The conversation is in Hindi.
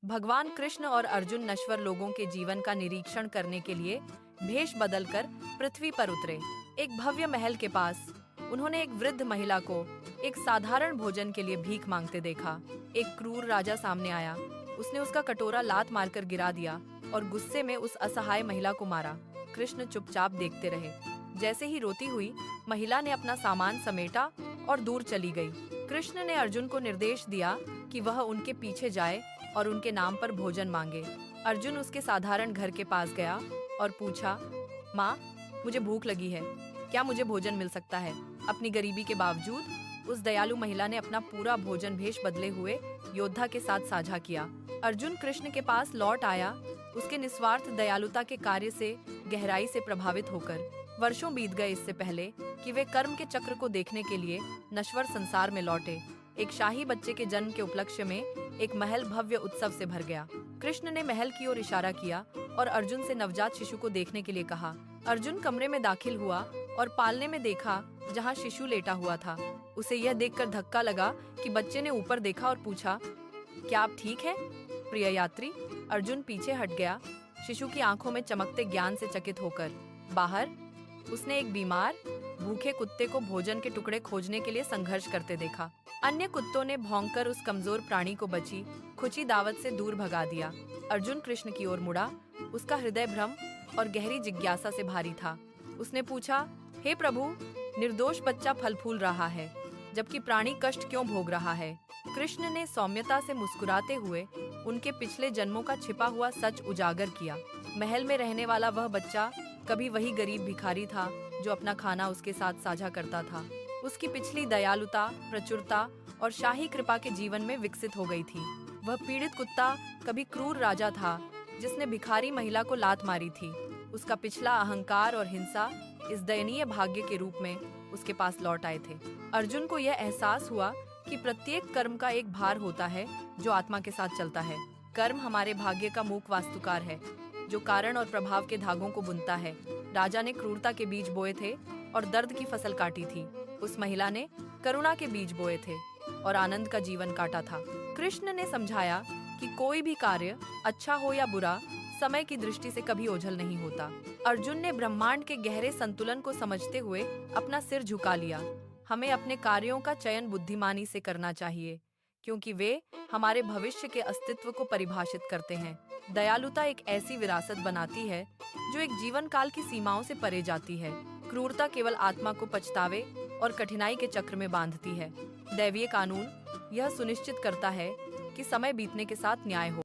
भगवान कृष्ण और अर्जुन नश्वर लोगों के जीवन का निरीक्षण करने के लिए भेष बदलकर पृथ्वी पर उतरे। एक भव्य महल के पास उन्होंने एक वृद्ध महिला को एक साधारण भोजन के लिए भीख मांगते देखा। एक क्रूर राजा सामने आया। उसने उसका कटोरा लात मारकर गिरा दिया और गुस्से में उस असहाय महिला को मारा। कृष्ण चुपचाप देखते रहे। जैसे ही रोती हुई महिला ने अपना सामान समेटा और दूर चली गई। कृष्ण ने अर्जुन को निर्देश दिया कि वह उनके पीछे जाए और उनके नाम पर भोजन मांगे। अर्जुन उसके साधारण घर के पास गया और पूछा, माँ, मुझे भूख लगी है, क्या मुझे भोजन मिल सकता है? अपनी गरीबी के बावजूद उस दयालु महिला ने अपना पूरा भोजन भेष बदले हुए योद्धा के साथ साझा किया। अर्जुन कृष्ण के पास लौट आया, उसके निस्वार्थ दयालुता के कार्य से गहराई से प्रभावित होकर। वर्षों बीत गए इससे पहले कि वे कर्म के चक्र को देखने के लिए नश्वर संसार में लौटे। एक शाही बच्चे के जन्म के उपलक्ष्य में एक महल भव्य उत्सव से भर गया। कृष्ण ने महल की ओर इशारा किया और अर्जुन से नवजात शिशु को देखने के लिए कहा। अर्जुन कमरे में दाखिल हुआ और पालने में देखा जहां शिशु लेटा हुआ था। उसे यह देखकर धक्का लगा कि बच्चे ने ऊपर देखा और पूछा, क्या आप ठीक हैं, प्रिय यात्री? अर्जुन पीछे हट गया, शिशु की आंखों में चमकते ज्ञान से चकित होकर। बाहर उसने एक बीमार भूखे कुत्ते को भोजन के टुकड़े खोजने के लिए संघर्ष करते देखा। अन्य कुत्तों ने भौंककर उस कमजोर प्राणी को बची खुची दावत से दूर भगा दिया। अर्जुन कृष्ण की ओर मुड़ा, उसका हृदय भ्रम और गहरी जिज्ञासा से भारी था। उसने पूछा, हे प्रभु, निर्दोष बच्चा फल फूल रहा है, जबकि प्राणी कष्ट क्यों भोग रहा है? कृष्ण ने सौम्यता से मुस्कुराते हुए उनके पिछले जन्मों का छिपा हुआ सच उजागर किया। महल में रहने वाला वह बच्चा कभी वही गरीब भिखारी था जो अपना खाना उसके साथ साझा करता था। उसकी पिछली दयालुता, प्रचुरता और शाही कृपा के जीवन में विकसित हो गई थी। वह पीड़ित कुत्ता कभी क्रूर राजा था जिसने भिखारी महिला को लात मारी थी। उसका पिछला अहंकार और हिंसा इस दयनीय भाग्य के रूप में उसके पास लौट आए थे। अर्जुन को यह एहसास हुआ कि प्रत्येक कर्म का एक भार होता है जो आत्मा के साथ चलता है। कर्म हमारे भाग्य का मूक वास्तुकार है जो कारण और प्रभाव के धागों को बुनता है। राजा ने क्रूरता के बीज बोए थे और दर्द की फसल काटी थी। उस महिला ने करुणा के बीज बोए थे और आनंद का जीवन काटा था। कृष्ण ने समझाया कि कोई भी कार्य अच्छा हो या बुरा समय की दृष्टि से कभी ओझल नहीं होता। अर्जुन ने ब्रह्मांड के गहरे संतुलन को समझते हुए अपना सिर झुका लिया। हमें अपने कार्यों का चयन बुद्धिमानी से करना चाहिए, क्योंकि वे हमारे भविष्य के अस्तित्व को परिभाषित करते हैं। दयालुता एक ऐसी विरासत बनाती है जो एक जीवन काल की सीमाओं से परे जाती है। क्रूरता केवल आत्मा को पछतावे और कठिनाई के चक्र में बांधती है। दैवीय कानून यह सुनिश्चित करता है कि समय बीतने के साथ न्याय हो।